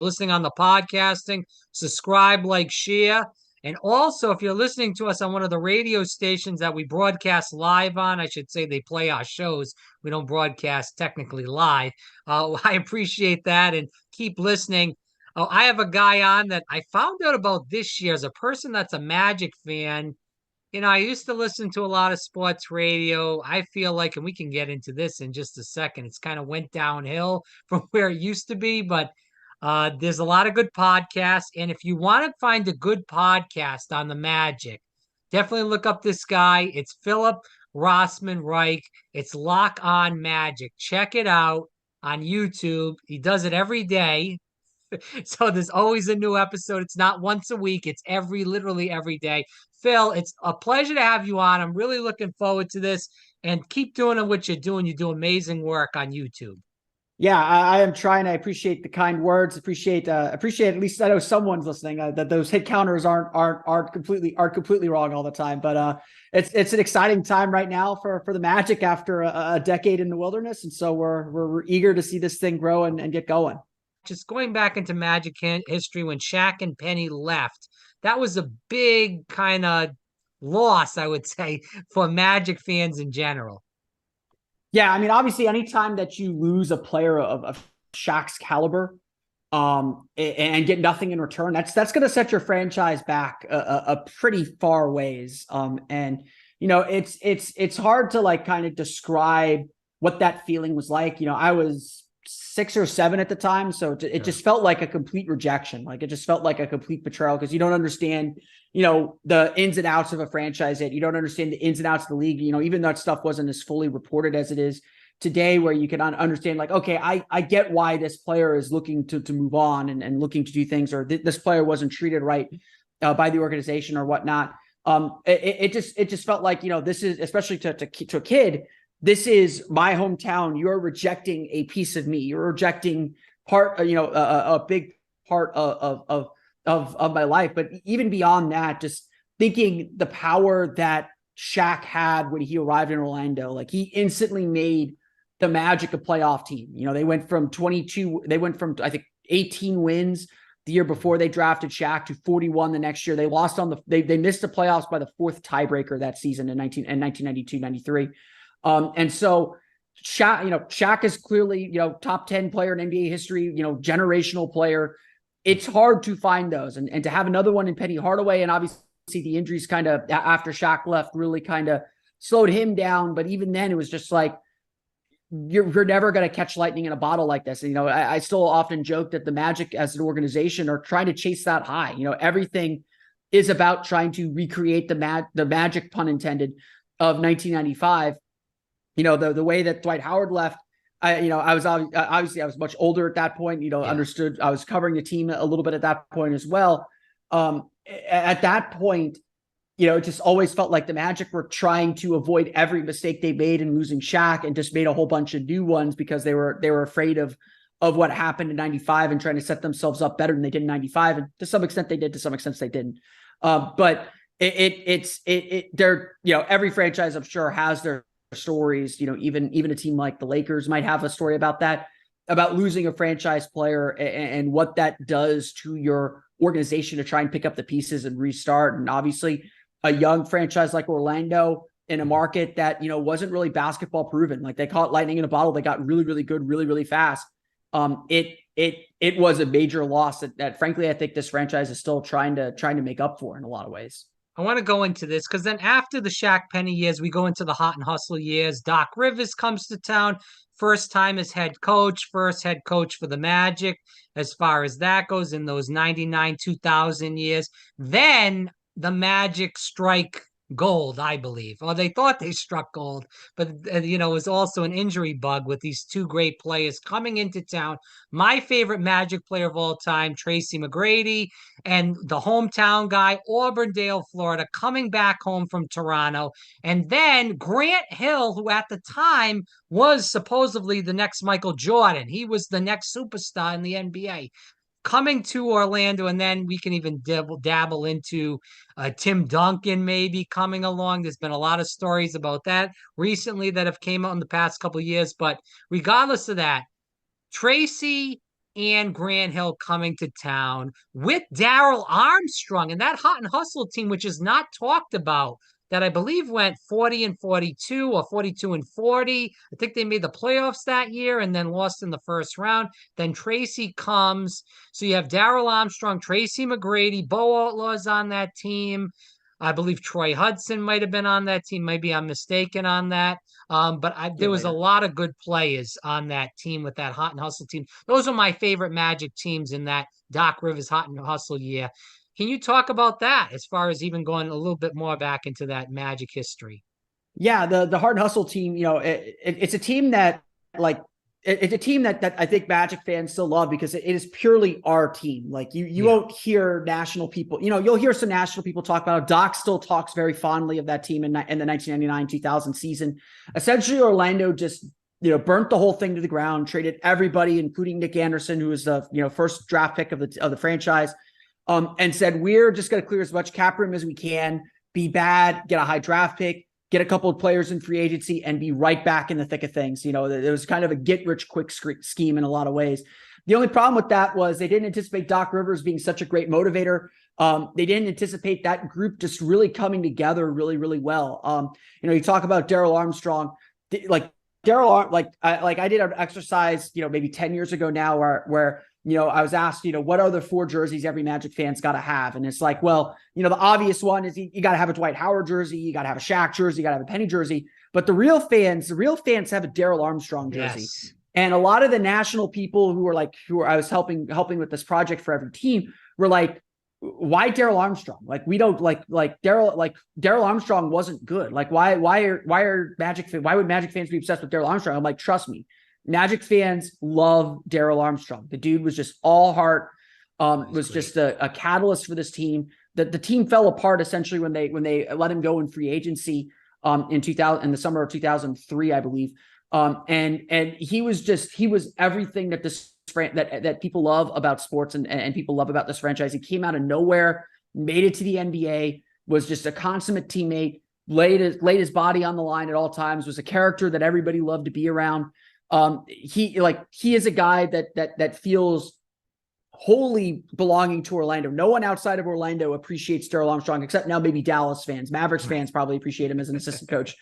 listening on the podcasting, subscribe, like, share. And also, if you're listening to us on one of the radio stations that we broadcast live on, I should say they play our shows. We don't broadcast technically live. I appreciate that and keep listening. Oh, I have a guy on that I found out about this year as a person that's a Magic fan. I used to listen to a lot of sports radio. I feel like, and we can get into this in just a second, it's kind of went downhill from where it used to be, but there's a lot of good podcasts. And if you want to find a good podcast on the Magic, definitely look up this guy. It's Philip Rossman Reich. It's Lock On Magic. Check it out on YouTube. He does it every day. So there's always a new episode. It's not once a week, it's literally every day. Phil, it's a pleasure to have you on. I'm really looking forward to this and keep doing what you're doing. You do amazing work on YouTube. Yeah, I am trying. I appreciate the kind words. Appreciate at least I know someone's listening. That those hit counters aren't completely wrong all the time. But it's an exciting time right now for the Magic after a decade in the wilderness, and so we're eager to see this thing grow and get going. Just going back into Magic history, when Shaq and Penny left, that was a big kind of loss, I would say, for Magic fans in general. Yeah, I mean, obviously, anytime that you lose a player of Shaq's caliber, and get nothing in return, that's going to set your franchise back a pretty far ways. And it's hard to like kind of describe what that feeling was like. I was 6 or 7 at the time, so it just felt like a complete rejection. Like it just felt like a complete betrayal because you don't understand, the ins and outs of a franchise. That you don't understand the ins and outs of the league. Even though that stuff wasn't as fully reported as it is today, where you can understand like, okay, I get why this player is looking to move on and looking to do things, or this player wasn't treated right by the organization or whatnot. It just felt like, this is, especially to a kid, this is my hometown. You're rejecting a piece of me. You're rejecting a big part of my life. But even beyond that, just thinking the power that Shaq had when he arrived in Orlando, like he instantly made the Magic a playoff team. They went from I think 18 wins the year before they drafted Shaq to 41 the next year. They lost they missed the playoffs by the 4th tiebreaker that season in 1992-93. And so Shaq is clearly, top 10 player in NBA history, generational player. It's hard to find those. And to have another one in Penny Hardaway, and obviously the injuries kind of after Shaq left really kind of slowed him down. But even then it was just like, you're never going to catch lightning in a bottle like this. And, I still often joke that the Magic as an organization are trying to chase that high. Everything is about trying to recreate the Magic, pun intended, of 1995. The way that Dwight Howard left, I was much older at that point, understood. I was covering the team a little bit at that point as well. At that point, it just always felt like the Magic were trying to avoid every mistake they made in losing Shaq and just made a whole bunch of new ones because they were afraid of what happened in 95 and trying to set themselves up better than they did in 95. And to some extent they did, to some extent they didn't. But every franchise I'm sure has their stories. Even a team like the Lakers might have a story about that, about losing a franchise player and what that does to your organization to try and pick up the pieces and restart. And obviously a young franchise like Orlando in a market that, wasn't really basketball proven. Like they caught lightning in a bottle. They got really, really good, really, really fast. It was a major loss that frankly, I think this franchise is still trying to make up for in a lot of ways. I want to go into this because then after the Shaq Penny years, we go into the Hot and Hustle years. Doc Rivers comes to town, first time as head coach, first head coach for the Magic, as far as that goes in those 99, 2000 years. Then the Magic strike gold, I believe, or they thought they struck gold, but it was also an injury bug with these two great players coming into town. My favorite Magic player of all time, Tracy McGrady, and the hometown guy, Auburndale, Florida, coming back home from Toronto. And then Grant Hill, who at the time was supposedly the next Michael Jordan. He was the next superstar in the NBA coming to Orlando, and then we can even dabble into Tim Duncan maybe coming along. There's been a lot of stories about that recently that have came out in the past couple of years. But regardless of that, Tracy and Grant Hill coming to town with Darrell Armstrong and that Hot and Hustle team, which is not talked about, that I believe went 40 and 42 or 42 and 40. I think they made the playoffs that year and then lost in the first round. Then Tracy comes. So you have Darrell Armstrong, Tracy McGrady, Bo Outlaw's on that team. I believe Troy Hudson might have been on that team. Maybe I'm mistaken on that. There Yeah, was a later. lot of good players on that team with that Hot and Hustle team. Those are my favorite Magic teams in that Doc Rivers Hot and Hustle year. Can you talk about that as far as even going a little bit more back into that Magic history? Yeah, the Hard Hustle team, it's a team that like it's a team that I think Magic fans still love because it is purely our team. Like you Yeah. won't hear national people, you'll hear some national people talk about it. Doc still talks very fondly of that team in the 1999-2000 season. Essentially, Orlando just burnt the whole thing to the ground, traded everybody, including Nick Anderson, who was the first draft pick of the franchise, and said we're just going to clear as much cap room as we can, be bad, get a high draft pick, get a couple of players in free agency, and be right back in the thick of things. It was kind of a get rich quick scheme in a lot of ways. The only problem with that was they didn't anticipate Doc Rivers being such a great motivator. They didn't anticipate that group just really coming together really, really well. You talk about Darrell Armstrong, like I did an exercise, maybe 10 years ago now where I was asked, what are the 4 jerseys every Magic fan's got to have? And it's like, well, the obvious one is you got to have a Dwight Howard jersey, you got to have a Shaq jersey, you got to have a Penny jersey. But the real fans have a Darrell Armstrong jersey. Yes. And a lot of the national people who I was helping with this project for every team were like, why Darrell Armstrong? Like, we don't like Darrell Armstrong wasn't good. Like, why would Magic fans be obsessed with Darrell Armstrong? I'm like, trust me, Magic fans love Darrell Armstrong. The dude was just all heart, was great. Just a catalyst for this team. The team fell apart essentially when they let him go in free agency in the summer of 2003, I believe. And he was everything that that people love about sports and people love about this franchise. He came out of nowhere, made it to the NBA, was just a consummate teammate, laid his body on the line at all times, was a character that everybody loved to be around. He is a guy that feels wholly belonging to Orlando. No one outside of Orlando appreciates Darrell Armstrong, except now maybe Dallas fans. Mavericks fans probably appreciate him as an assistant coach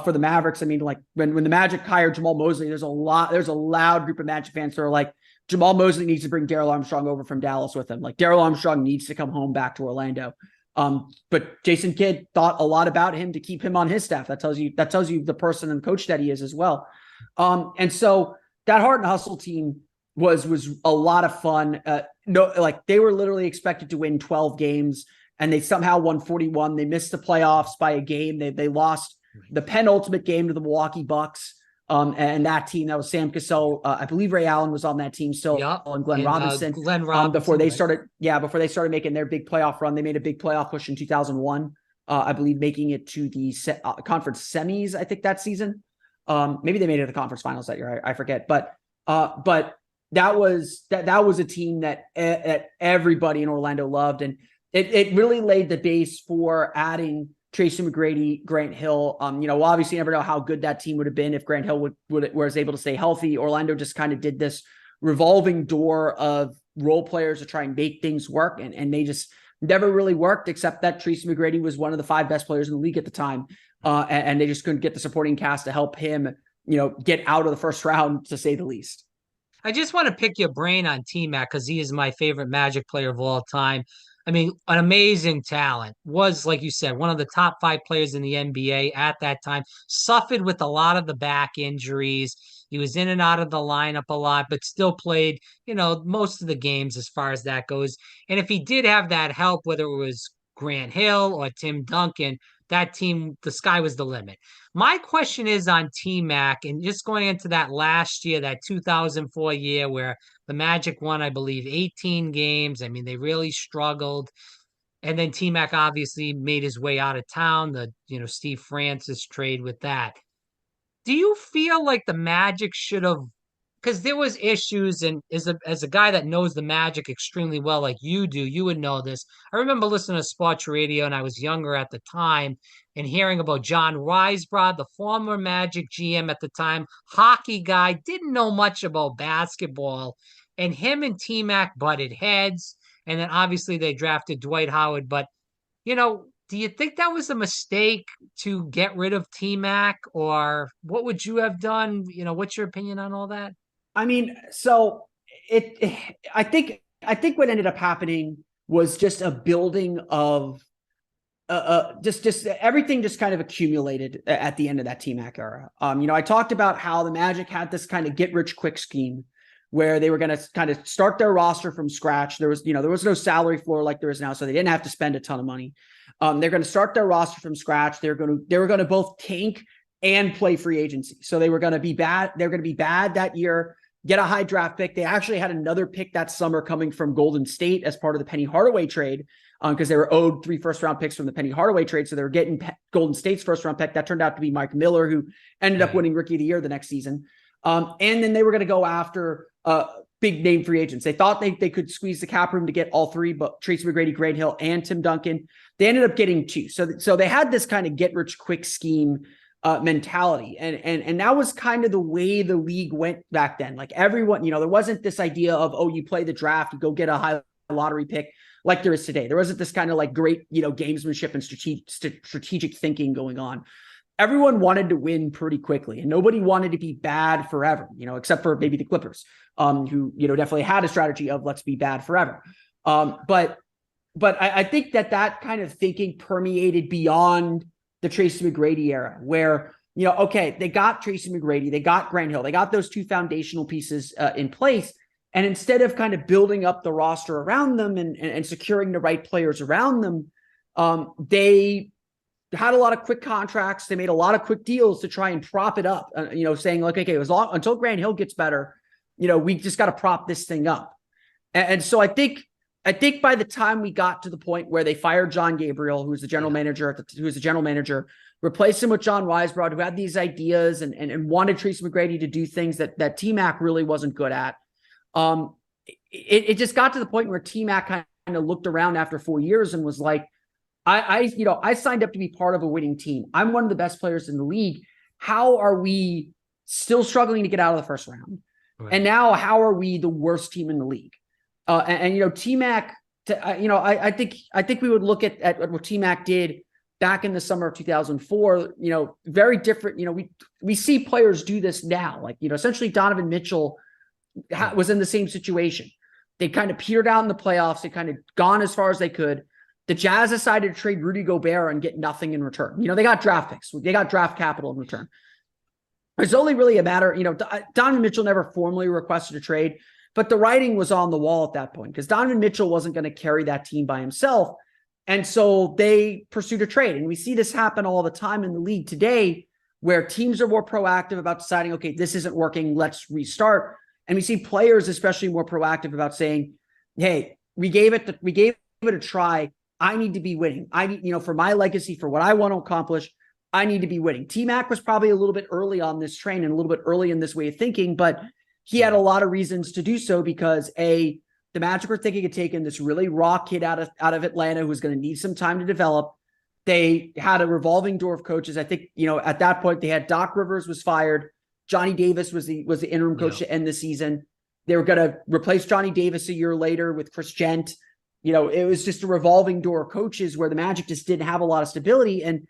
for the Mavericks. I mean, like when the Magic hired Jamal Mosley, there's a loud group of Magic fans that are like, Jamal Mosley needs to bring Darrell Armstrong over from Dallas with him. Like, Darrell Armstrong needs to come home back to Orlando. But Jason Kidd thought a lot about him to keep him on his staff. That tells you the person and coach that he is as well. And so that Heart and Hustle team was a lot of fun. They were literally expected to win 12 games and they somehow won 41. They missed the playoffs by a game. They lost the penultimate game to the Milwaukee Bucks. And that team, that was Sam Cassell. I believe Ray Allen was on that team still, and Glenn Robinson. Before they started making their big playoff run. They made a big playoff push in 2001. I believe making it to the conference semis, I think, that season. Maybe they made it to the conference finals that year. I forget. But that was a team that everybody in Orlando loved. And it really laid the base for adding Tracy McGrady, Grant Hill. We'll obviously never know how good that team would have been if Grant Hill was able to stay healthy. Orlando just kind of did this revolving door of role players to try and make things work. And they just never really worked, except that Tracy McGrady was one of the 5 best players in the league at the time. And they just couldn't get the supporting cast to help him, get out of the first round, to say the least. I just want to pick your brain on T-Mac because he is my favorite Magic player of all time. I mean, an amazing talent. Was, like you said, one of the top 5 players in the NBA at that time. Suffered with a lot of the back injuries. He was in and out of the lineup a lot, but still played, most of the games as far as that goes. And if he did have that help, whether it was Grant Hill or Tim Duncan, that team, the sky was the limit. My question is on T-Mac, and just going into that last year, that 2004 year where the Magic won, I believe, 18 games. I mean, they really struggled. And then T-Mac obviously made his way out of town, the, Steve Francis trade with that. Do you feel like the Magic should have, because there was issues, and as a guy that knows the Magic extremely well, like you do, you would know this. I remember listening to sports radio, and I was younger at the time, and hearing about John Weisbrod, the former Magic GM at the time, hockey guy, didn't know much about basketball. and him and T-Mac butted heads. And then obviously they drafted Dwight Howard. But, do you think that was a mistake to get rid of T-Mac, or what would you have done? What's your opinion on all that? I mean, so I think what ended up happening was just a building of just everything just kind of accumulated at the end of that T-Mac era. I talked about how the Magic had this kind of get rich quick scheme where they were going to kind of start their roster from scratch. There was no salary floor like there is now, so they didn't have to spend a ton of money. They're going to start their roster from scratch. They were going to both tank and play free agency. So they were going to be bad. They're going to be bad that year, get a high draft pick. They actually had another pick that summer coming from Golden State as part of the Penny Hardaway trade, because they were owed 3 first-round picks from the Penny Hardaway trade. So they were getting Golden State's first-round pick. That turned out to be Mike Miller, who ended up winning Rookie of the Year the next season. And then they were going to go after big name free agents. They thought they could squeeze the cap room to get all three, but Tracy McGrady, Grant Hill, and Tim Duncan. They ended up getting 2. So they had this kind of get rich quick scheme mentality. And that was kind of the way the league went back then. Like everyone, there wasn't this idea of, you play the draft, you go get a high lottery pick like there is today. There wasn't this kind of like great, gamesmanship and strategic thinking going on. Everyone wanted to win pretty quickly, and nobody wanted to be bad forever, except for maybe the Clippers, who, definitely had a strategy of let's be bad forever. But I think that kind of thinking permeated beyond the Tracy McGrady era, where, okay, they got Tracy McGrady, they got Grant Hill, they got those 2 foundational pieces in place. And instead of kind of building up the roster around them and securing the right players around them, they had a lot of quick contracts. They made a lot of quick deals to try and prop it up, saying like, okay, until Grant Hill gets better, we just got to prop this thing up. And so I think by the time we got to the point where they fired John Gabriel, who was the general manager, replaced him with John Weisbrod, who had these ideas and wanted Tracy McGrady to do things that T-Mac really wasn't good at. It just got to the point where T-Mac kind of looked around after 4 years and was like, I signed up to be part of a winning team. I'm one of the best players in the league. How are we still struggling to get out of the first round? Right. And now how are we the worst team in the league? T-Mac, I think we would look at what T-Mac did back in the summer of 2004, very different. We see players do this now. Like, essentially Donovan Mitchell was in the same situation. They kind of petered out in the playoffs. They kind of gone as far as they could. The Jazz decided to trade Rudy Gobert and get nothing in return. They got draft picks. They got draft capital in return. It's only really a matter, Donovan Mitchell never formally requested a trade, but the writing was on the wall at that point because Donovan Mitchell wasn't going to carry that team by himself. And so they pursued a trade. And we see this happen all the time in the league today where teams are more proactive about deciding, okay, this isn't working, let's restart. And we see players especially more proactive about saying, hey, we gave it a try. I need to be winning. I need, for my legacy, for what I want to accomplish, I need to be winning. T-Mac was probably a little bit early on this train and a little bit early in this way of thinking, but he had a lot of reasons to do so because the Magic were thinking of taking this really raw kid out of Atlanta who was going to need some time to develop. They had a revolving door of coaches. I think, at that point they had Doc Rivers was fired. Johnny Davis was the interim coach to end the season. They were going to replace Johnny Davis a year later with Chris Gent. It was just a revolving door of coaches where the Magic just didn't have a lot of stability. And,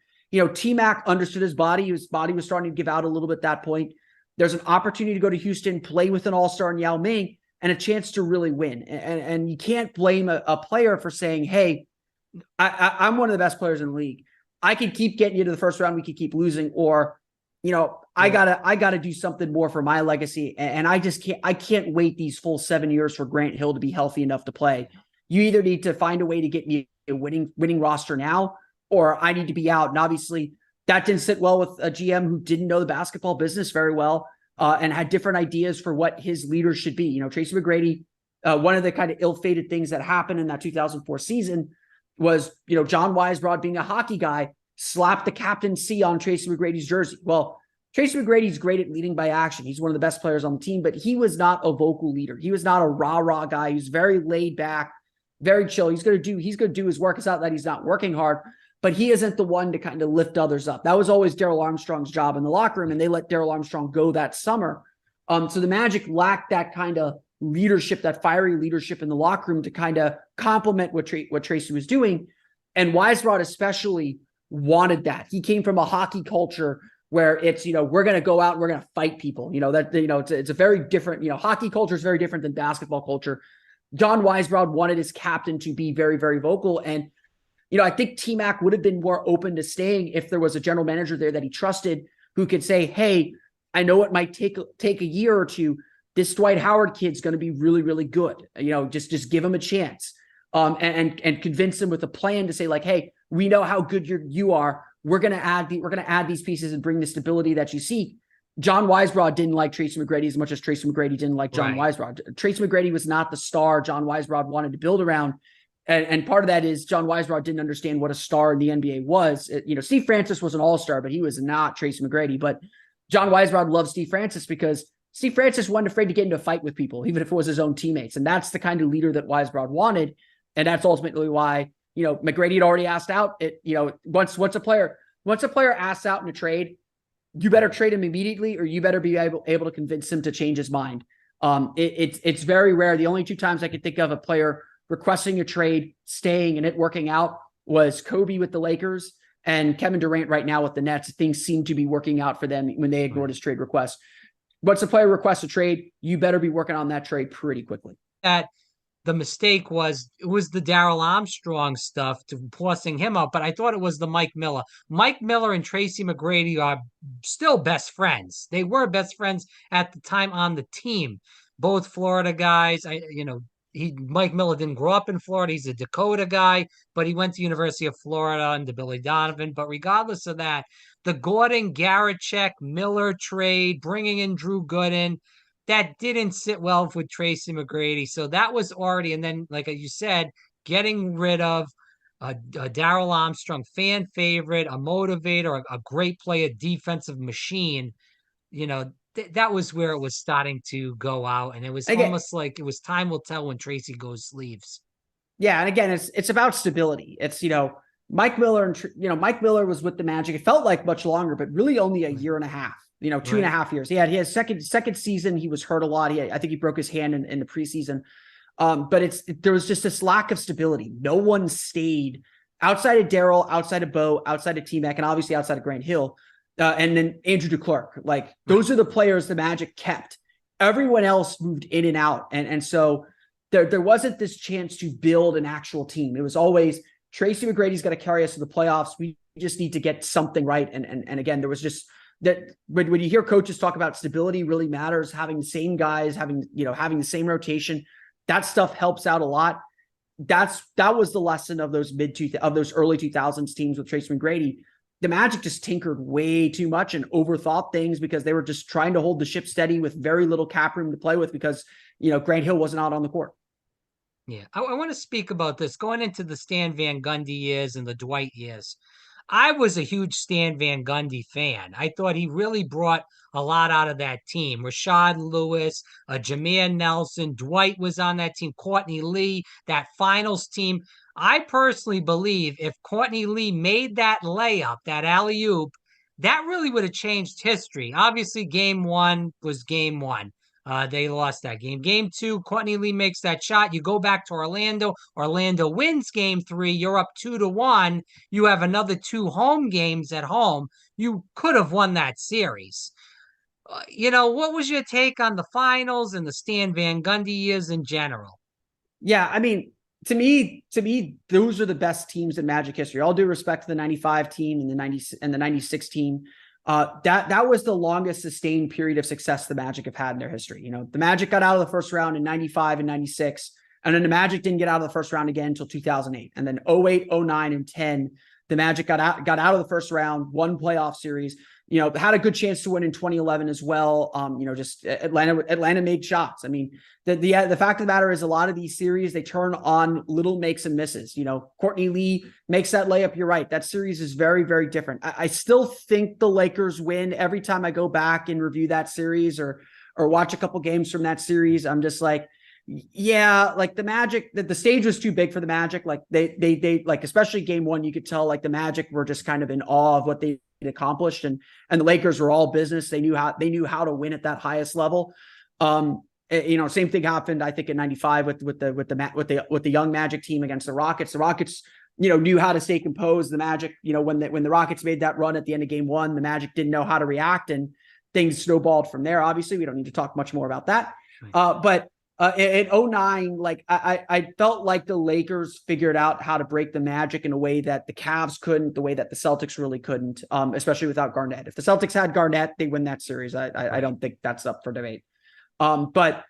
T-Mac understood his body. His body was starting to give out a little bit at that point. There's an opportunity to go to Houston, play with an all-star in Yao Ming, and a chance to really win. And you can't blame a player for saying, hey, I'm one of the best players in the league. I can keep getting you to the first round. We can keep losing. Or, I gotta do something more for my legacy. And I can't wait these full 7 years for Grant Hill to be healthy enough to play. You either need to find a way to get me a winning roster now, or I need to be out. And obviously that didn't sit well with a GM who didn't know the basketball business very well and had different ideas for what his leaders should be. Tracy McGrady, one of the kind of ill-fated things that happened in that 2004 season was, John Weisbrod being a hockey guy, slapped the captaincy on Tracy McGrady's jersey. Well, Tracy McGrady's great at leading by action. He's one of the best players on the team, but he was not a vocal leader. He was not a rah-rah guy. He was very laid back, very chill. He's going to do his work. It's not that he's not working hard, but he isn't the one to kind of lift others up. That was always Darrell Armstrong's job in the locker room, and they let Darrell Armstrong go that summer. So the Magic lacked that kind of leadership, that fiery leadership in the locker room to kind of complement what Tracy was doing. And Weisbrod especially wanted that. He came from a hockey culture where it's, we're going to go out and we're going to fight people. It's a very different, hockey culture is very different than basketball culture. John Weisbrod wanted his captain to be very, very vocal. And, I think T-Mac would have been more open to staying if there was a general manager there that he trusted who could say, hey, I know it might take a year or two. This Dwight Howard kid's going to be really, really good. Just give him a chance, and convince him with a plan to say like, hey, we know how good you are. We're going to add these pieces and bring the stability that you seek. John Weisbrod didn't like Tracy McGrady as much as Tracy McGrady didn't like John Weisbrod. Tracy McGrady was not the star John Weisbrod wanted to build around. And part of that is John Weisbrod didn't understand what a star in the NBA was. Steve Francis was an all-star, but he was not Tracy McGrady. But John Weisbrod loved Steve Francis because Steve Francis wasn't afraid to get into a fight with people, even if it was his own teammates. And that's the kind of leader that Weisbrod wanted. And that's ultimately why, McGrady had already asked out. Once a player asks out in a trade, you better trade him immediately, or you better be able to convince him to change his mind. It's very rare. The only two times I could think of a player requesting a trade, staying, and it working out was Kobe with the Lakers and Kevin Durant right now with the Nets. Things seem to be working out for them when they ignored his trade request. Once a player requests a trade, you better be working on that trade pretty quickly. That the mistake was the Darrell Armstrong stuff to forcing him out, but I thought it was the Mike Miller. Mike Miller and Tracy McGrady are still best friends. They were best friends at the time on the team. Both Florida guys. Mike Miller didn't grow up in Florida. He's a Dakota guy, but he went to University of Florida under Billy Donovan. But regardless of that, the Gordon, Garachek, Miller trade, bringing in Drew Gooden, that didn't sit well with Tracy McGrady. So that was already, and then, like you said, getting rid of a Darrell Armstrong, fan favorite, a motivator, a great player, defensive machine, that was where it was starting to go out. And it was almost like it was time will tell when Tracy goes leaves. Yeah. And again, it's about stability. It's, Mike Miller Mike Miller was with the Magic. It felt like much longer, but really only a year and a half, 2.5 years. He had his second season. He was hurt a lot. I think he broke his hand in the preseason. But there was just this lack of stability. No one stayed outside of Darrell, outside of Bo, outside of T-Mac, and obviously outside of Grant Hill. And then Andrew DeClercq, like those are the players the Magic kept. Everyone else moved in and out. And so there wasn't this chance to build an actual team. It was always Tracy McGrady's got to carry us to the playoffs. We just need to get something right. And again, there was just that when you hear coaches talk about stability really matters, having the same guys, having the same rotation, that stuff helps out a lot. That was the lesson of those early 2000s teams with Tracy McGrady. The Magic just tinkered way too much and overthought things because they were just trying to hold the ship steady with very little cap room to play with because, Grant Hill wasn't out on the court. Yeah. I want to speak about this going into the Stan Van Gundy years and the Dwight years. I was a huge Stan Van Gundy fan. I thought he really brought a lot out of that team. Rashard Lewis, Jameer Nelson, Dwight was on that team, Courtney Lee, that finals team. I personally believe if Courtney Lee made that layup, that alley-oop, that really would have changed history. Obviously, game one was game one. They lost that game. Game two, Courtney Lee makes that shot. You go back to Orlando. Orlando wins game three. You're up 2-1. You have another 2 home games at home. You could have won that series. What was your take on the finals and the Stan Van Gundy years in general? Yeah, I mean, to me, those are the best teams in Magic history. All due respect to the 95 team and the 90 and the 96 team. That was the longest sustained period of success the Magic have had in their history. The Magic got out of the first round in 95 and 96, and then the Magic didn't get out of the first round again until 2008. And then 08, 09, and 10, the Magic got out of the first round, won playoff series, had a good chance to win in 2011 as well. Just Atlanta made shots. I mean, the fact of the matter is a lot of these series, they turn on little makes and misses. Courtney Lee makes that layup. You're right. That series is very, very different. I still think the Lakers win every time I go back and review that series or watch a couple games from that series. I'm just like, yeah, like the Magic, the stage was too big for the Magic. Like they like, especially game one, you could tell like the Magic were just kind of in awe of what they accomplished, and the Lakers were all business. They knew how to win at that highest level. Same thing happened, I think, in '95 with the young Magic team against the Rockets. The Rockets, knew how to stay composed. The Magic, when the Rockets made that run at the end of game one, the Magic didn't know how to react, and things snowballed from there. Obviously, we don't need to talk much more about that. But in '09, like I felt like the Lakers figured out how to break the Magic in a way that the Cavs couldn't, the way that the Celtics really couldn't, especially without Garnett. If the Celtics had Garnett, they win that series. I don't think that's up for debate. But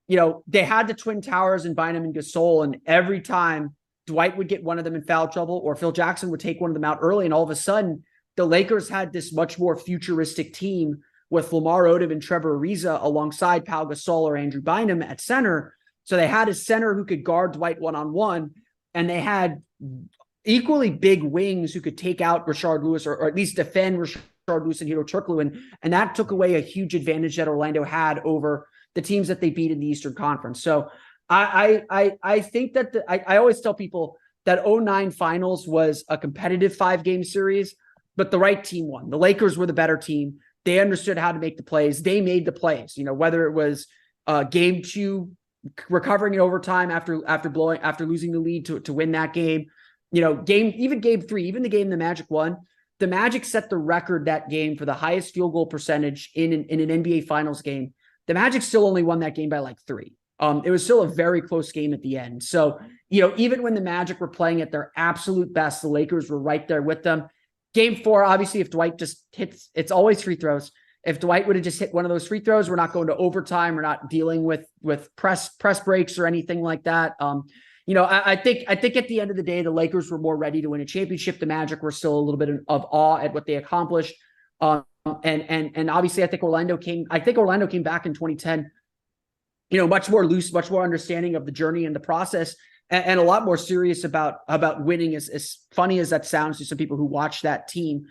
they had the Twin Towers and Bynum and Gasol, and every time Dwight would get one of them in foul trouble, or Phil Jackson would take one of them out early, and all of a sudden the Lakers had this much more futuristic team with Lamar Odom and Trevor Ariza alongside Pau Gasol or Andrew Bynum at center. So they had a center who could guard Dwight one-on-one, and they had equally big wings who could take out Rashard Lewis or at least defend Rashard Lewis and Hedo Turkoglu. And that took away a huge advantage that Orlando had over the teams that they beat in the Eastern Conference. So I think that I always tell people that '09 finals was a competitive 5-game series, but the right team won. The Lakers were the better team. They understood how to make the plays. They made the plays, whether it was game 2, recovering in overtime after losing the lead to win that game, game 3, even the game the Magic won. The Magic set the record that game for the highest field goal percentage in an NBA Finals game. The Magic still only won that game by like 3. It was still a very close game at the end. So, even when the Magic were playing at their absolute best, the Lakers were right there with them. Game 4, obviously, if Dwight just hits, it's always free throws. If Dwight would have just hit one of those free throws, we're not going to overtime. We're not dealing with press breaks or anything like that. I think at the end of the day, the Lakers were more ready to win a championship. The Magic were still a little bit of awe at what they accomplished. And obviously, I think Orlando came back in 2010, much more loose, much more understanding of the journey and the process, and a lot more serious about winning. As funny as that sounds to some people who watch that team,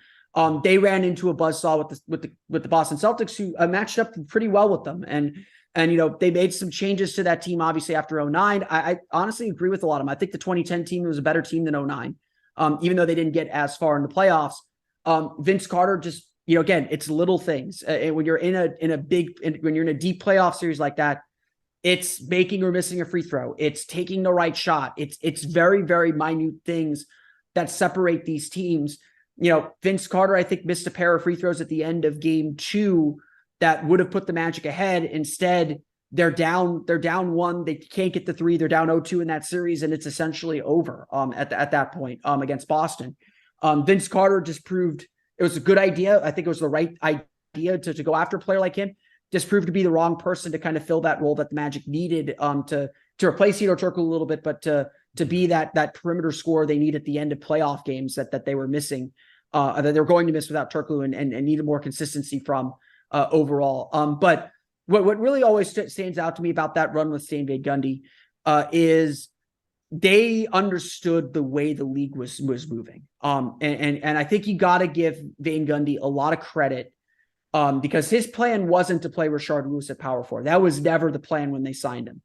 they ran into a buzzsaw with the Boston Celtics, who matched up pretty well with them, and they made some changes to that team. Obviously, after '09, I honestly agree with a lot of them. I think the 2010 team was a better team than '09, even though they didn't get as far in the playoffs. Vince Carter just, again, it's little things. When you're in a deep playoff series like that, it's making or missing a free throw. It's taking the right shot. It's very, very minute things that separate these teams. Vince Carter, I think, missed a pair of free throws at the end of game 2 that would have put the Magic ahead. Instead, they're down 1. They can't get the 3. They're down 0-2 in that series, and it's essentially over at that point against Boston. Vince Carter just proved it was a good idea. I think it was the right idea to go after a player like him. Just proved to be the wrong person to kind of fill that role that the Magic needed to replace Hedo Turkoglu a little bit, but to be that perimeter scorer they need at the end of playoff games that they were missing, that they were going to miss without Turkoglu and needed more consistency from overall. But what really always stands out to me about that run with Stan Van Gundy is they understood the way the league was moving. And I think you got to give Van Gundy a lot of credit. Because his plan wasn't to play Rashard Lewis at power forward. That was never the plan when they signed him.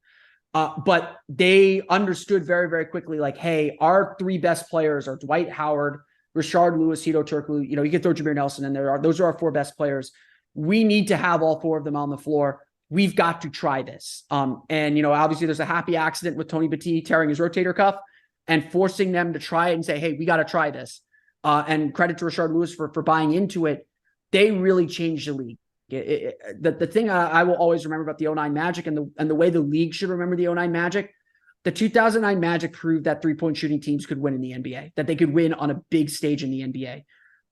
But they understood very, very quickly, like, hey, our 3 best players are Dwight Howard, Rashard Lewis, Hedo Turkoglu. You can throw Jameer Nelson in there. Those are our 4 best players. We need to have all 4 of them on the floor. We've got to try this. And obviously there's a happy accident with Tony Battie tearing his rotator cuff and forcing them to try it and say, hey, we got to try this. And credit to Rashard Lewis for buying into it. They really changed the league. The thing I will always remember about the '09 Magic and the way the league should remember the '09 Magic, the 2009 Magic proved that 3-point shooting teams could win in the NBA, that they could win on a big stage in the NBA.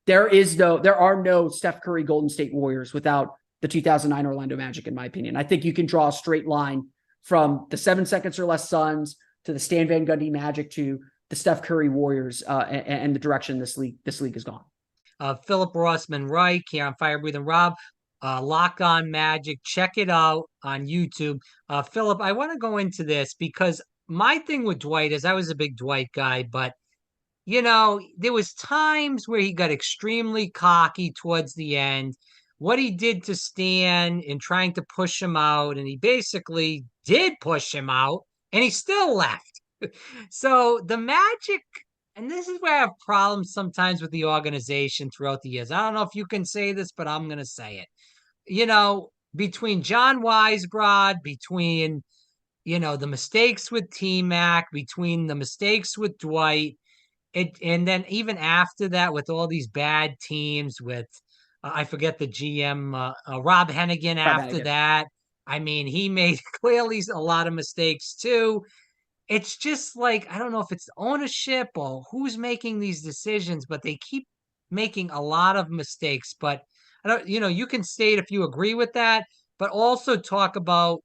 There are no Steph Curry Golden State Warriors without the 2009 Orlando Magic, in my opinion. I think you can draw a straight line from the 7 seconds or less Suns to the Stan Van Gundy Magic to the Steph Curry Warriors and the direction this league has gone. Philip Rossman Reich here on Fire Breathing Rob. Lock On Magic. Check it out on YouTube. Philip, I want to go into this because my thing with Dwight is I was a big Dwight guy, but there was times where he got extremely cocky towards the end. What he did to Stan in trying to push him out, and he basically did push him out, and he still left. So the Magic. And this is where I have problems sometimes with the organization throughout the years. I don't know if you can say this, but I'm going to say it. between John Weisbrod, between the mistakes with T-Mac, between the mistakes with Dwight, and then even after that with all these bad teams with I forget the GM Rob Hennigan Rob after Hannigan. that. I mean, he made clearly a lot of mistakes too. It's just like I don't know if it's ownership or who's making these decisions, but they keep making a lot of mistakes. But I don't, you can state if you agree with that, but also talk about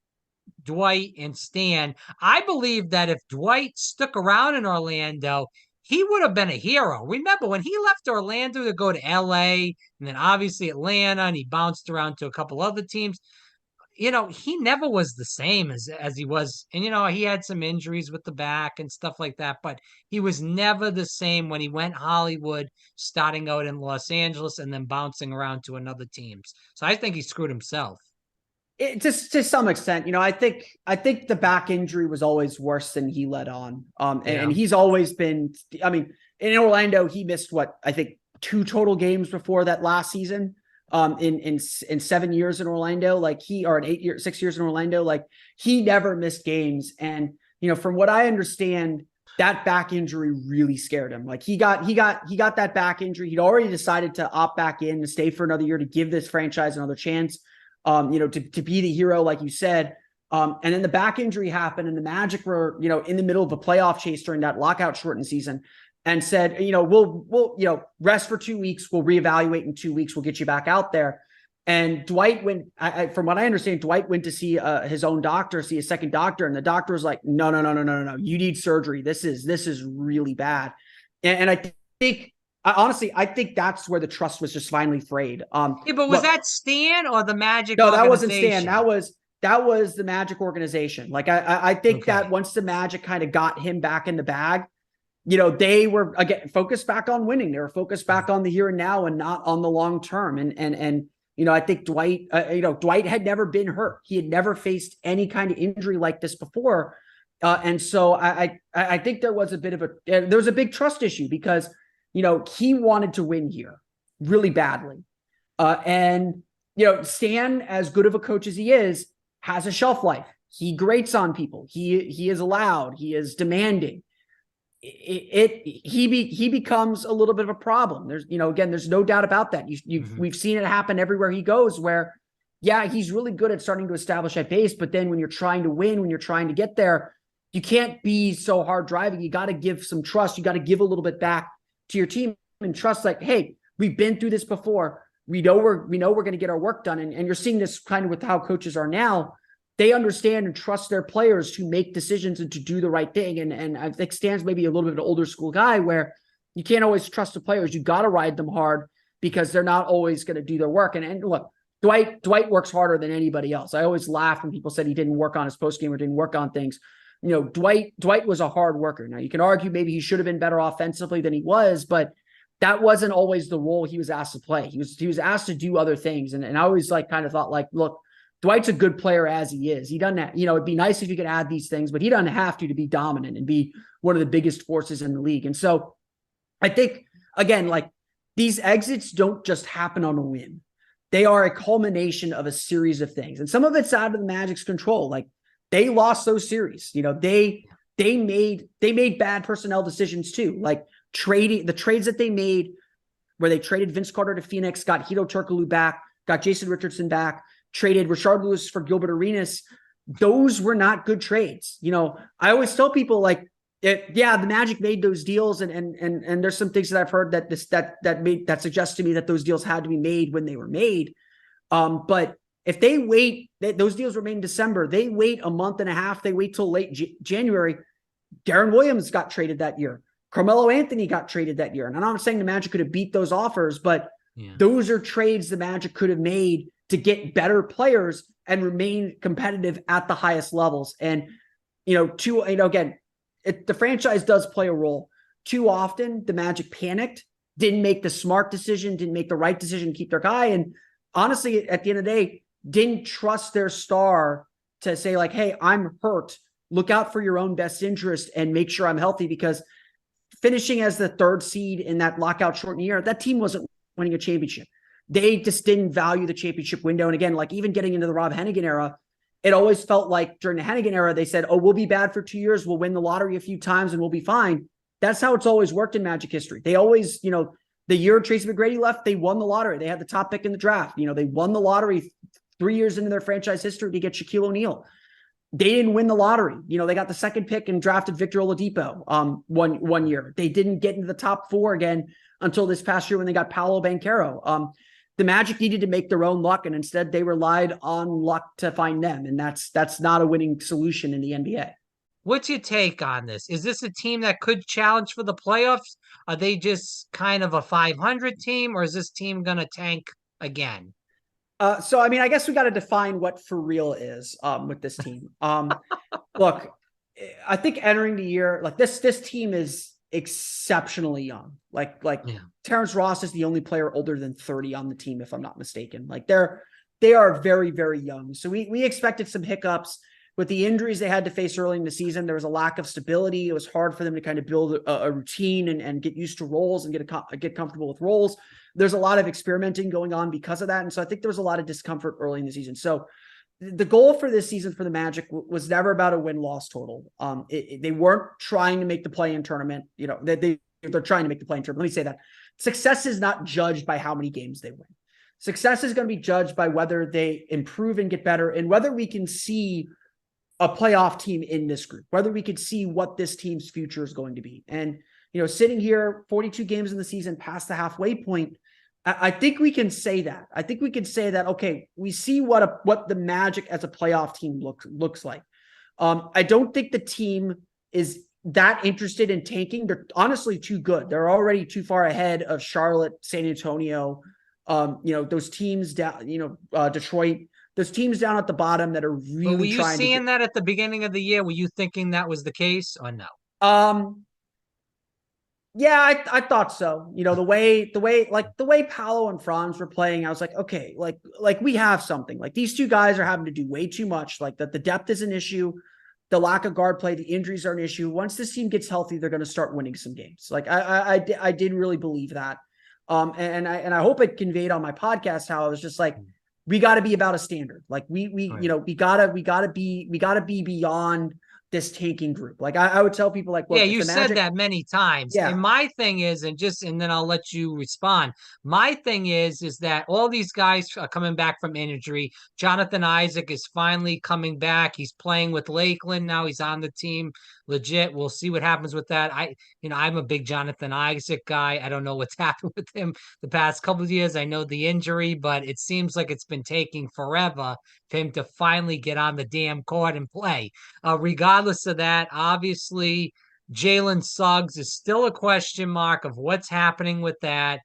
Dwight and Stan. I believe that if Dwight stuck around in Orlando, he would have been a hero. Remember when he left Orlando to go to LA and then obviously Atlanta, and he bounced around to a couple other teams. He never was the same as he was. And he had some injuries with the back and stuff like that, but he was never the same when he went Hollywood, starting out in Los Angeles and then bouncing around to another teams. So I think he screwed himself. Just to some extent, I think the back injury was always worse than he let on. And he's always been. I mean, in Orlando, he missed what I think 2 total games before that last season. In 7 years in Orlando, or in 6 years in Orlando, he never missed games. And from what I understand, that back injury really scared him. He got that back injury. He'd already decided to opt back in to stay for another year to give this franchise another chance. To be the hero, like you said. And then the back injury happened, and the Magic were, in the middle of a playoff chase during that lockout shortened season, and said, we'll rest for 2 weeks. We'll reevaluate in 2 weeks. We'll get you back out there. And Dwight went, from what I understand, Dwight went to see his own doctor, see a second doctor, and the doctor was like, no. You need surgery. This is really bad. And I think. Honestly, I think that's where the trust was just finally frayed. Yeah, but was that Stan or the Magic? No, that wasn't Stan. That was the Magic organization. I think that once the Magic kind of got him back in the bag, they were again focused back on winning. They were focused back on the here and now and not on the long term. And I think Dwight, Dwight had never been hurt. He had never faced any kind of injury like this before. And so I think there was a big trust issue because he wanted to win here really badly. And Stan, as good of a coach as he is, has a shelf life. He grates on people. He is loud. He is demanding. He becomes a little bit of a problem. There's no doubt about that. We've seen it happen everywhere he goes where, yeah, he's really good at starting to establish that base. But then when you're trying to win, when you're trying to get there, you can't be so hard driving. You got to give some trust. You got to give a little bit back to your team and trust, hey, we've been through this before. We know we're going to get our work done. And you're seeing this kind of with how coaches are now. They understand and trust their players to make decisions and to do the right thing. And I think Stan's maybe a little bit of an older school guy where you can't always trust the players. You got to ride them hard because they're not always going to do their work. And look, Dwight works harder than anybody else. I always laugh when people said he didn't work on his postgame or didn't work on things. Dwight was a hard worker. Now you can argue maybe he should have been better offensively than he was, but that wasn't always the role he was asked to play. He was asked to do other things. And I always kind of thought look, Dwight's a good player as he is. He doesn't have, it'd be nice if you could add these things, but he doesn't have to be dominant and be one of the biggest forces in the league. And so I think, again, these exits don't just happen on a whim. They are a culmination of a series of things. And some of it's out of the Magic's control. They lost those series. They made bad personnel decisions too. Trading the trades that they made, where they traded Vince Carter to Phoenix, got Hedo Turkoglu back, got Jason Richardson back, traded Rashard Lewis for Gilbert Arenas. Those were not good trades. I always tell people the Magic made those deals, and there's some things that I've heard that suggest to me that those deals had to be made when they were made. But if they wait, those deals were made in December. They wait a month and a half. They wait till late January. Deron Williams got traded that year. Carmelo Anthony got traded that year. And I'm not saying the Magic could have beat those offers, but those are trades the Magic could have made to get better players and remain competitive at the highest levels. And, again, the franchise does play a role. Too often, the Magic panicked, didn't make the smart decision, didn't make the right decision to keep their guy. And honestly, at the end of the day, didn't trust their star to say hey, I'm hurt. Look out for your own best interest and make sure I'm healthy, because finishing as the 3rd seed in that lockout shortened year, that team wasn't winning a championship. they just didn't value the championship window. And again, like even getting into the Rob Hennigan era, it always felt like during the Hennigan era, they said, oh, we'll be bad for 2 years. We'll win the lottery a few times and we'll be fine. That's how it's always worked in Magic history. They always, the year Tracy McGrady left, they won the lottery. They had the top pick in the draft. They won the lottery 3 years into their franchise history to get Shaquille O'Neal. They didn't win the lottery. They got the second pick and drafted Victor Oladipo one year. They didn't get into the top 4 again until this past year when they got Paolo Banchero. The Magic needed to make their own luck, and instead they relied on luck to find them. And that's not a winning solution in the NBA. What's your take on this? Is this a team that could challenge for the playoffs? Are they just kind of a 500 team, or is this team going to tank again? So, I mean, I guess we got to define what for real is with this team. Look, I think entering the year, like this team is exceptionally young. Like Terrence Ross is the only player older than 30 on the team, if I'm not mistaken. Like they are very, very young. So we expected some hiccups with the injuries they had to face early in the season. There was a lack of stability. It was hard for them to kind of build a routine and get used to roles and get comfortable with roles. There's a lot of experimenting going on because of that. And so I think there was a lot of discomfort early in the season. So the goal for this season for the Magic was never about a win-loss total. They weren't trying to make the play-in tournament. They're trying to make the play-in tournament. Let me say that. Success is not judged by how many games they win. Success is going to be judged by whether they improve and get better and whether we can see a playoff team in this group, whether we could see what this team's future is going to be. And, sitting here 42 games in the season past the halfway point, I think we can say that. I think we can say that, okay, we see what the Magic as a playoff team looks like. I don't think the team is that interested in tanking. They're honestly too good. They're already too far ahead of Charlotte, San Antonio, those teams down, Detroit, those teams down at the bottom that are really But were you trying seeing that at the beginning of the year? Were you thinking that was the case or no? Yeah, I thought so. The way Paolo and Franz were playing, I was like, okay, like we have something. Like these two guys are having to do way too much. Like that the depth is an issue, the lack of guard play, the injuries are an issue. Once this team gets healthy, they're going to start winning some games. Like I did really believe that. And I hope it conveyed on my podcast how I was just like, we got to be about a standard. Like we right. we gotta be beyond this tanking group. Like I would tell people like, yeah, you said that many times. Yeah. And my thing is, and then I'll let you respond. My thing is that all these guys are coming back from injury. Jonathan Isaac is finally coming back. He's playing with Lakeland now. He's on the team legit. We'll see what happens with that. I'm a big Jonathan Isaac guy. I don't know what's happened with him the past couple of years. I know the injury, but it seems like it's been taking forever for him to finally get on the damn court and play. Regardless of that, obviously, Jalen Suggs is still a question mark of what's happening with that.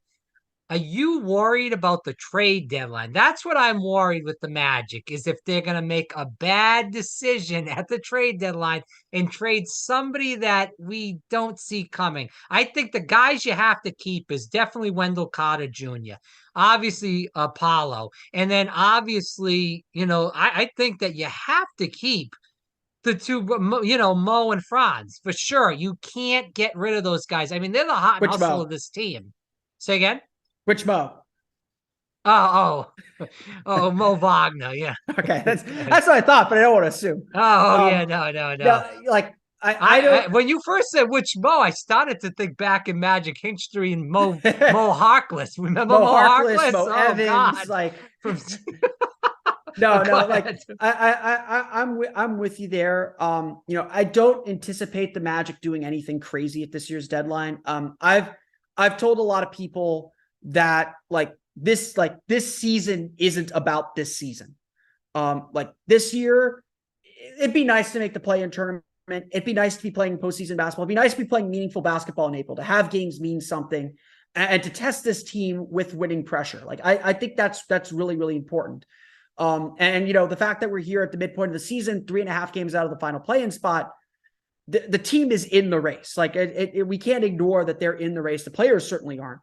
Are you worried about the trade deadline? That's what I'm worried with the Magic, is if they're going to make a bad decision at the trade deadline and trade somebody that we don't see coming. I think the guys you have to keep is definitely Wendell Carter Jr., obviously Apollo, and then obviously, I think that you have to keep the two, Mo and Franz, for sure. You can't get rid of those guys. I mean, they're the hot and hustle of this team. Say again? Which Mo? Oh, Mo Wagner. Yeah. Okay, that's what I thought, but I don't want to assume. Yeah, no. Like I don't. When you first said which Mo, I started to think back in Magic history and Mo Harkless. Remember Mo Harkless? Mo Evans, God. like. No, like I'm with you there. I don't anticipate the Magic doing anything crazy at this year's deadline. I've told a lot of people that this season isn't about this season. Like this year, it'd be nice to make the play-in tournament. It'd be nice to be playing postseason basketball. It'd be nice to be playing meaningful basketball in April, to have games mean something, and to test this team with winning pressure. Like I think that's really, really important. And the fact that we're here at the midpoint of the season, 3.5 games out of the final play-in spot, the team is in the race. Like we can't ignore that they're in the race. The players certainly aren't.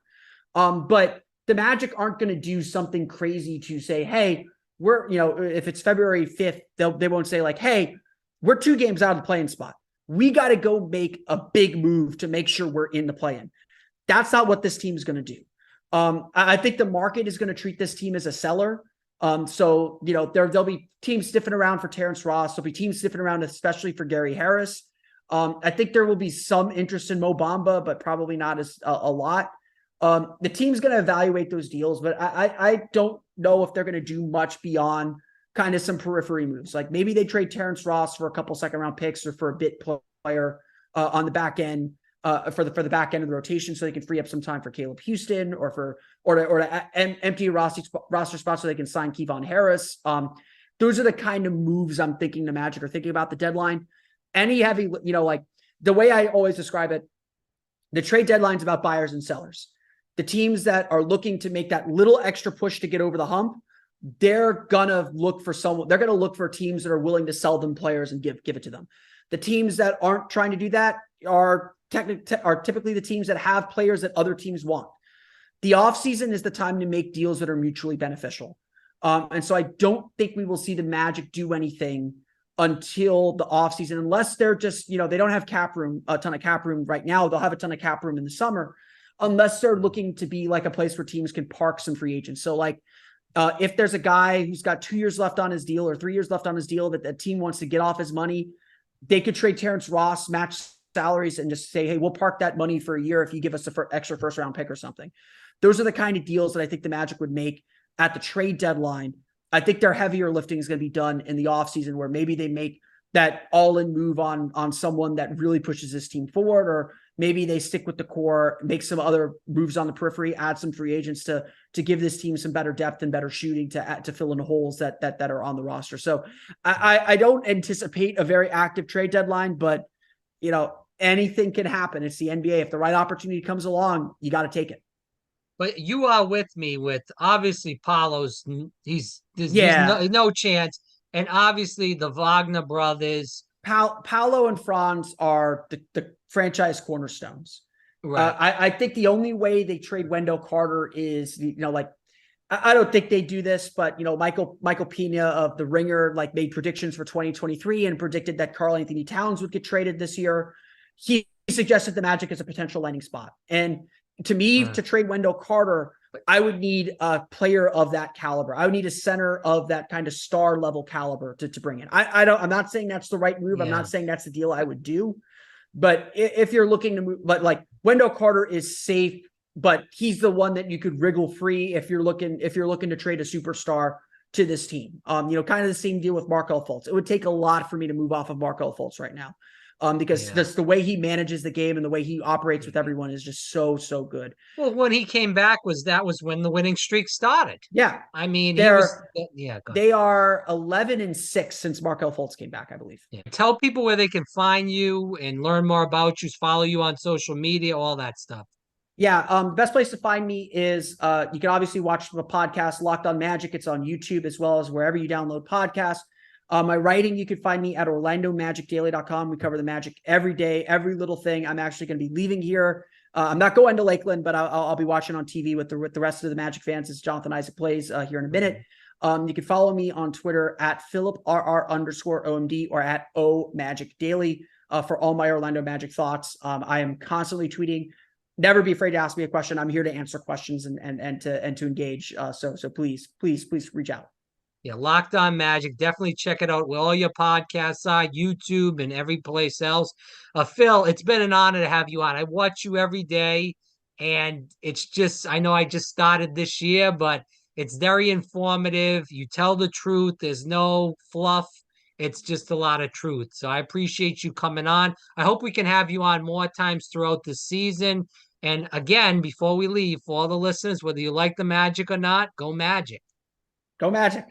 But the Magic aren't going to do something crazy to say, hey, we're, if it's February 5th, they won't say like, hey, we're 2 games out of the play-in spot. We got to go make a big move to make sure we're in the play-in. That's not what this team is going to do. I think the market is going to treat this team as a seller. So, there'll be teams sniffing around for Terrence Ross. There'll be teams sniffing around, especially for Gary Harris. I think there will be some interest in Mo Bamba, but probably not as a lot. The team's going to evaluate those deals, but I don't know if they're going to do much beyond kind of some periphery moves. Like maybe they trade Terrence Ross for a couple second round picks or for a bit player on the back end. For the back end of the rotation, so they can free up some time for Caleb Houston or to empty roster spots so they can sign Kevon Harris. Those are the kind of moves I'm thinking the Magic are thinking about the deadline. Any heavy, like the way I always describe it, the trade deadline's about buyers and sellers. The teams that are looking to make that little extra push to get over the hump, they're gonna look for someone. They're gonna look for teams that are willing to sell them players and give it to them. The teams that aren't trying to do that are typically the teams that have players that other teams want. The offseason is the time to make deals that are mutually beneficial. And so I don't think we will see the Magic do anything until the offseason, unless they're just, they don't have a ton of cap room right now. They'll have a ton of cap room in the summer, unless they're looking to be like a place where teams can park some free agents. So like, if there's a guy who's got 2 years left on his deal or 3 years left on his deal that the team wants to get off his money, they could trade Terrence Ross, match salaries, and just say, hey, we'll park that money for a year if you give us an extra first round pick or something. Those are the kind of deals that I think the Magic would make at the trade deadline. I think their heavier lifting is going to be done in the offseason, where maybe they make that all-in move on someone that really pushes this team forward, or maybe they stick with the core, make some other moves on the periphery, add some free agents to give this team some better depth and better shooting to fill in the holes that are on the roster. So I don't anticipate a very active trade deadline, but anything can happen. It's the NBA. If the right opportunity comes along, you got to take it. But you are with me with obviously Paolo's. There's no chance, and obviously the Wagner brothers. Paolo and Franz are the franchise cornerstones. Right. I think the only way they trade Wendell Carter is, I don't think they do this, but Michael Pena of The Ringer made predictions for 2023 and predicted that Karl-Anthony Towns would get traded this year. He suggested the Magic as a potential landing spot. And to me, to trade Wendell Carter, I would need a player of that caliber. I would need a center of that kind of star level caliber to bring in. I'm not saying that's the right move. Yeah. I'm not saying that's the deal I would do. But if you're looking to move, but like Wendell Carter is safe, but he's the one that you could wriggle free if you're looking to trade a superstar to this team. Kind of the same deal with Markelle Fultz. It would take a lot for me to move off of Markelle Fultz right now. Because that's the way he manages the game and the way he operates with everyone is just so good. Well, when he came back, that was when the winning streak started. Yeah. I mean, they are 11-6 since Markelle Fultz came back, I believe. Yeah. Tell people where they can find you and learn more about you, follow you on social media, all that stuff. Yeah. The best place to find me is you can obviously watch the podcast Locked on Magic. It's on YouTube as well as wherever you download podcasts. My writing, you can find me at OrlandoMagicDaily.com. We cover the Magic every day, every little thing. I'm actually going to be leaving here. I'm not going to Lakeland, but I'll be watching on TV with the rest of the Magic fans as Jonathan Isaac plays here in a minute. You can follow me on Twitter at PhilipRR_OMD or at OMagicDaily for all my Orlando Magic thoughts. I am constantly tweeting. Never be afraid to ask me a question. I'm here to answer questions and to engage. So please reach out. Yeah, Locked on Magic. Definitely check it out where all your podcasts are, YouTube and every place else. Phil, it's been an honor to have you on. I watch you every day, and I know I just started this year, but it's very informative. You tell the truth. There's no fluff. It's just a lot of truth. So I appreciate you coming on. I hope we can have you on more times throughout the season. And again, before we leave, for all the listeners, whether you like the Magic or not, go Magic. Go Magic.